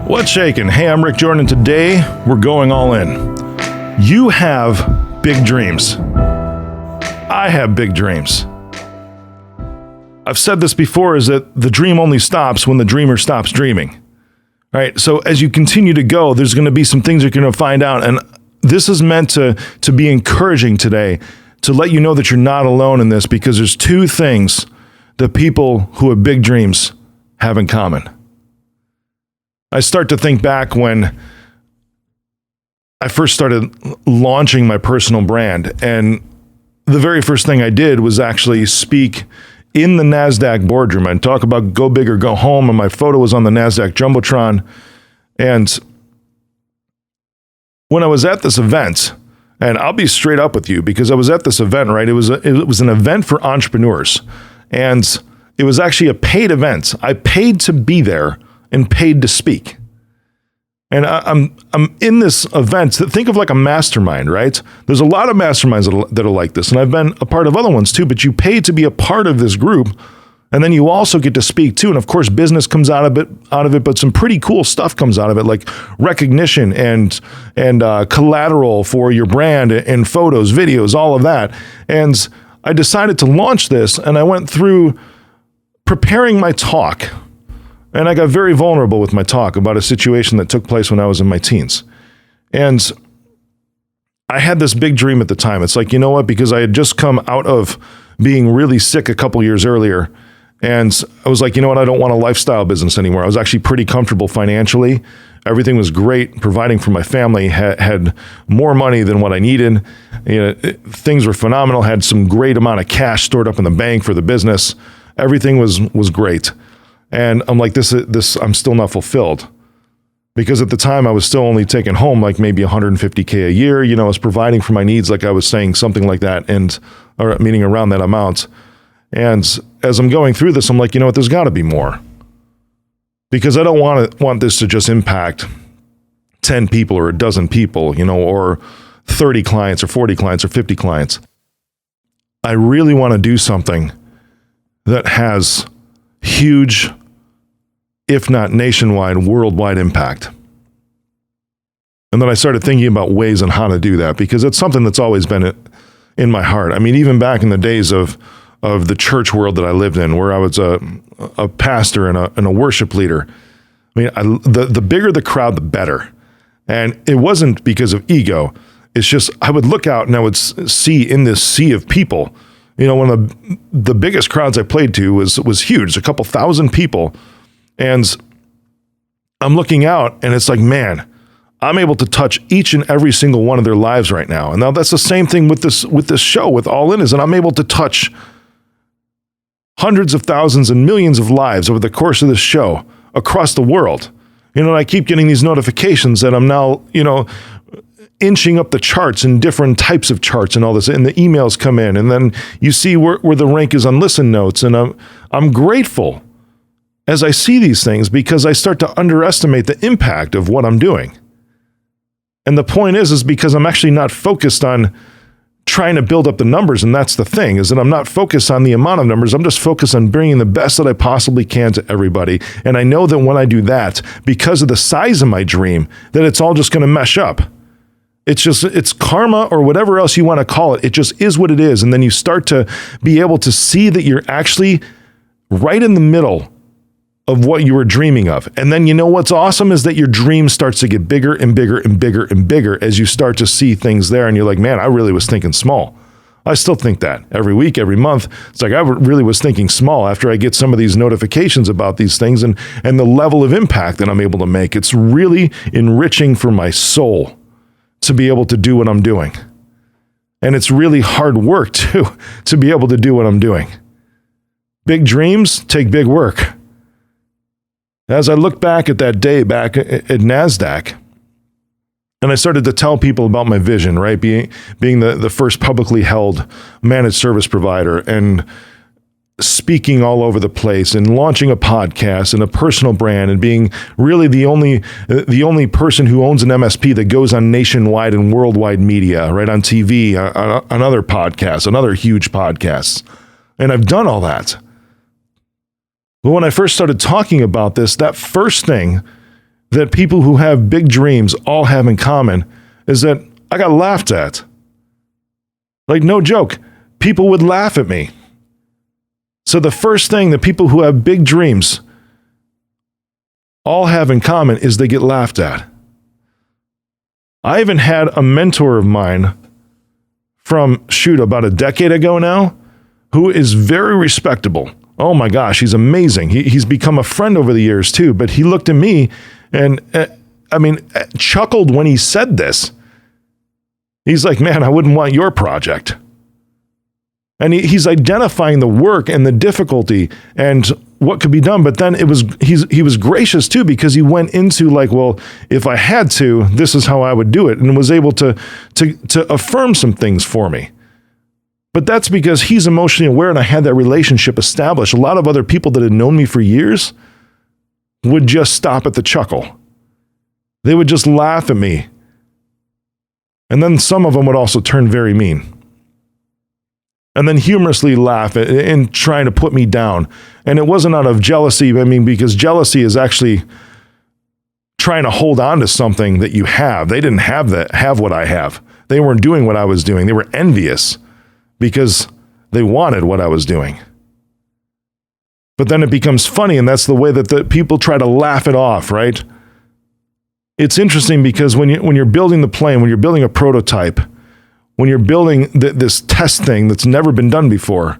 What's shaking? Hey, I'm Rick Jordan, and today we're going all in. You have big dreams. I have big dreams. I've said this before, is that the dream only stops when the dreamer stops dreaming. All right, so as you continue to go, there's going to be some things you're going to find out, and this is meant to be encouraging today, to let you know that you're not alone in this, because there's two things that people who have big dreams have in common. I start to think back when I first started launching my personal brand, and the very first thing I did was actually speak in the NASDAQ boardroom and talk about go big or go home, and my photo was on the NASDAQ Jumbotron. And when I was at this event, and I'll be straight up with you, because I was at this event, right? It was an event for entrepreneurs, and it was actually a paid event. I paid to be there and paid to speak. And I'm in this event. Think of like a mastermind, right? There's a lot of masterminds that are like this, and I've been a part of other ones too, but you pay to be a part of this group, and then you also get to speak too. And of course, business comes out of it, but some pretty cool stuff comes out of it, like recognition and collateral for your brand and photos, videos, all of that. And I decided to launch this, and I went through preparing my talk. And I got very vulnerable with my talk about a situation that took place when I was in my teens. And I had this big dream at the time. It's like, you know what? Because I had just come out of being really sick a couple years earlier. And I was like, you know what? I don't want a lifestyle business anymore. I was actually pretty comfortable financially. Everything was great. Providing for my family, had more money than what I needed. You know, things were phenomenal. Had some great amount of cash stored up in the bank for the business. Everything was great. And I'm like, this, I'm still not fulfilled, because at the time I was still only taking home like maybe $150K a year. You know, I was providing for my needs, like I was saying, something like that, or meaning around that amount. And as I'm going through this, I'm like, you know what, there's got to be more, because I don't want this to just impact 10 people or a dozen people, you know, or 30 clients or 40 clients or 50 clients. I really want to do something that has huge, if not nationwide, worldwide impact. And then I started thinking about ways on how to do that, because it's something that's always been in my heart. I mean, even back in the days of the church world that I lived in, where I was a pastor and a worship leader. I mean, the bigger the crowd, the better. And it wasn't because of ego. It's just I would look out and I would see in this sea of people. You know, one of the biggest crowds I played to was huge, a couple thousand people. And I'm looking out and it's like, man, I'm able to touch each and every single one of their lives right now. And now that's the same thing with this show, with All In, is that I'm able to touch hundreds of thousands and millions of lives over the course of this show across the world. You know, and I keep getting these notifications that I'm now, you know, inching up the charts and different types of charts and all this, and the emails come in, and then you see where the rank is on listen notes. And I'm grateful as I see these things, because I start to underestimate the impact of what I'm doing. And the point is because I'm actually not focused on trying to build up the numbers. And that's the thing, is that I'm not focused on the amount of numbers. I'm just focused on bringing the best that I possibly can to everybody. And I know that when I do that, because of the size of my dream, that it's all just going to mesh up. It's karma, or whatever else you want to call it. It just is what it is. And then you start to be able to see that you're actually right in the middle of what you were dreaming of. And then you know what's awesome is that your dream starts to get bigger and bigger and bigger and bigger as you start to see things there. And you're like, man, I really was thinking small. I still think that every week, every month. It's like I really was thinking small after I get some of these notifications about these things and the level of impact that I'm able to make. It's really enriching for my soul to be able to do what I'm doing. And it's really hard work too, to be able to do what I'm doing. Big dreams take big work. As I look back at that day back at NASDAQ, and I started to tell people about my vision, right? Being the first publicly held managed service provider, and speaking all over the place, and launching a podcast and a personal brand, and being really the only person who owns an MSP that goes on nationwide and worldwide media, right? On TV, on other podcasts, on other huge podcasts. And I've done all that. But when I first started talking about this, that first thing that people who have big dreams all have in common is that I got laughed at. Like, no joke, people would laugh at me. So the first thing that people who have big dreams all have in common is they get laughed at. I even had a mentor of mine from, about a decade ago now, who is very respectable. Oh my gosh, he's amazing. He's become a friend over the years too, but he looked at me and, chuckled when he said this. He's like, man, I wouldn't want your project. And he's identifying the work and the difficulty and what could be done. But then he was gracious too, because he went into like, well, if I had to, this is how I would do it, and was able to affirm some things for me. But that's because he's emotionally aware and I had that relationship established. A lot of other people that had known me for years would just stop at the chuckle. They would just laugh at me. And then some of them would also turn very mean. And then humorously laugh and trying to put me down. And it wasn't out of jealousy. Because jealousy is actually trying to hold on to something that you have. They didn't have what I have. They weren't doing what I was doing. They were envious because they wanted what I was doing. But then it becomes funny, and that's the way that the people try to laugh it off, right? It's interesting because when you're building the plane, when you're building a prototype, when you're building this test thing that's never been done before,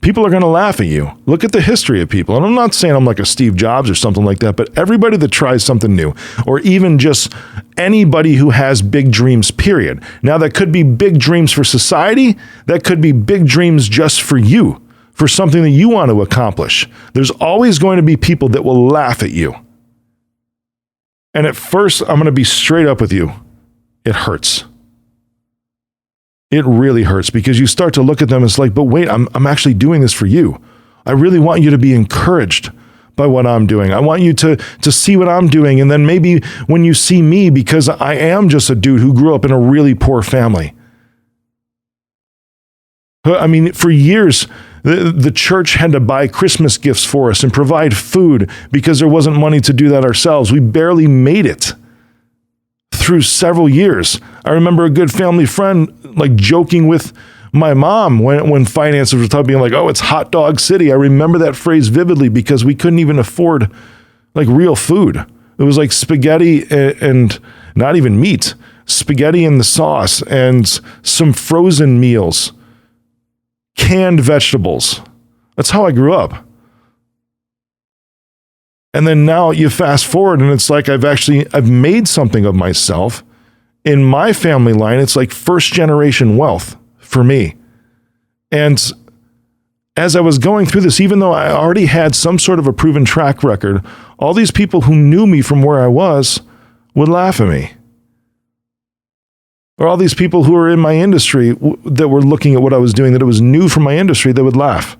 people are going to laugh at you. Look at the history of people. And I'm not saying I'm like a Steve Jobs or something like that, but everybody that tries something new, or even just anybody who has big dreams, period. Now, that could be big dreams for society. That could be big dreams just for you, for something that you want to accomplish. There's always going to be people that will laugh at you. And at first, I'm going to be straight up with you. It hurts. It really hurts because you start to look at them and it's like, but wait, I'm actually doing this for you. I really want you to be encouraged by what I'm doing. I want you to see what I'm doing. And then maybe when you see me, because I am just a dude who grew up in a really poor family. For years, the church had to buy Christmas gifts for us and provide food because there wasn't money to do that ourselves. We barely made it through several years. I remember a good family friend like joking with my mom when finances were tough, being like, oh, it's hot dog city. I remember that phrase vividly because we couldn't even afford like real food. It was like spaghetti and not even meat, spaghetti and the sauce and some frozen meals, canned vegetables. That's how I grew up. And then now you fast forward and it's like I've made something of myself. In my family line, it's like first generation wealth for me. And as I was going through this, even though I already had some sort of a proven track record, all these people who knew me from where I was would laugh at me. Or all these people who were in my industry that were looking at what I was doing, that it was new for my industry, they would laugh.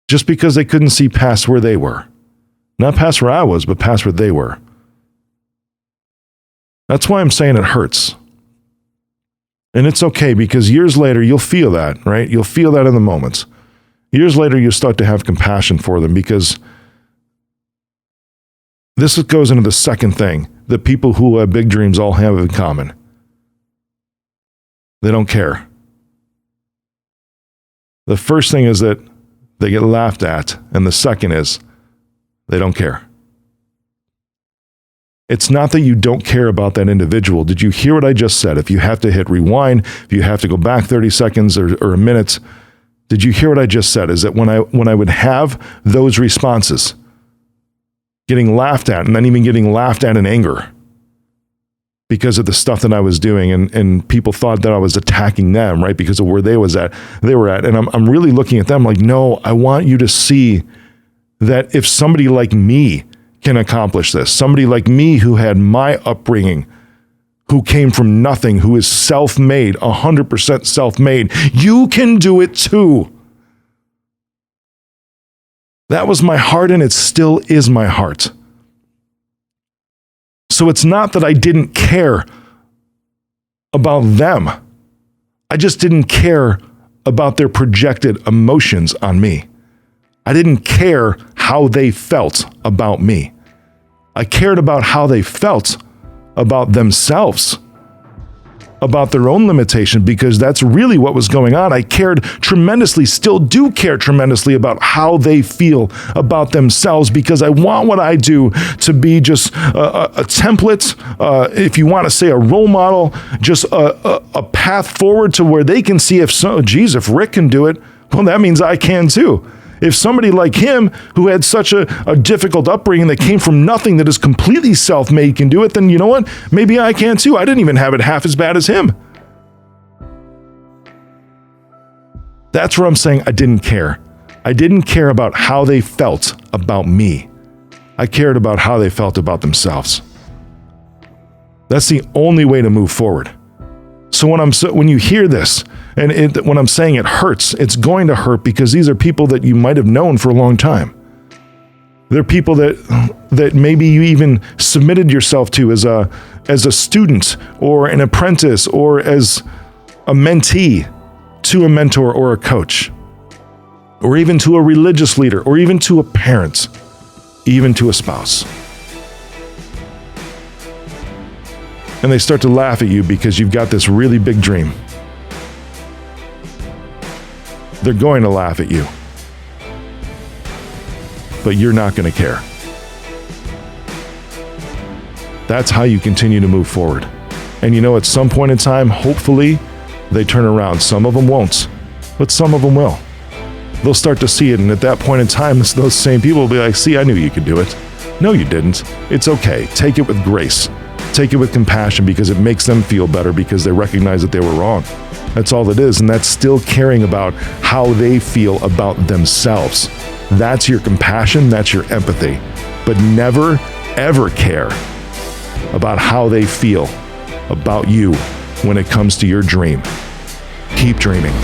Just because they couldn't see past where they were. Not past where I was, but past where they were. That's why I'm saying it hurts. And it's okay, because years later, you'll feel that, right? You'll feel that in the moments. Years later, you'll start to have compassion for them, because this goes into the second thing that people who have big dreams all have in common. They don't care. The first thing is that they get laughed at, and the second is they don't care. It's not that you don't care about that individual. Did you hear what I just said? If you have to hit rewind, if you have to go back 30 seconds or a minute, did you hear what I just said? Is that when I would have those responses, getting laughed at, and then even getting laughed at in anger because of the stuff that I was doing, and people thought that I was attacking them, right? Because of where they were at. And I'm really looking at them like, no, I want you to see that if somebody like me can accomplish this, somebody like me who had my upbringing, who came from nothing, who is self-made, 100% self-made, you can do it too. That was my heart, and it still is my heart. So it's not that I didn't care about them. I just didn't care about their projected emotions on me. I didn't care how they felt about me. I cared about how they felt about themselves, about their own limitation, because that's really what was going on. I cared tremendously, still do care tremendously about how they feel about themselves, because I want what I do to be just a template, if you want to say a role model, just a path forward to where they can see if Rick can do it, well, that means I can too. If somebody like him, who had such a difficult upbringing that came from nothing, that is completely self-made, can do it, then you know what? Maybe I can too. I didn't even have it half as bad as him. That's where I'm saying I didn't care. I didn't care about how they felt about me. I cared about how they felt about themselves. That's the only way to move forward. So when you hear this, and when I'm saying it hurts, it's going to hurt, because these are people that you might have known for a long time. They're people that maybe you even submitted yourself to as a student or an apprentice or as a mentee to a mentor or a coach, or even to a religious leader, or even to a parent, even to a spouse. And they start to laugh at you because you've got this really big dream. They're going to laugh at you, but you're not going to care. That's how you continue to move forward. And at some point in time, hopefully, they turn around. Some of them won't, but some of them will. They'll start to see it, and at that point in time, those same people will be like, see, I knew you could do it. No, you didn't. It's okay. Take it with grace. Take it with compassion, because it makes them feel better, because they recognize that they were wrong. That's all it is, and that's still caring about how they feel about themselves. That's your compassion, that's your empathy. But never, ever care about how they feel about you when it comes to your dream. Keep dreaming.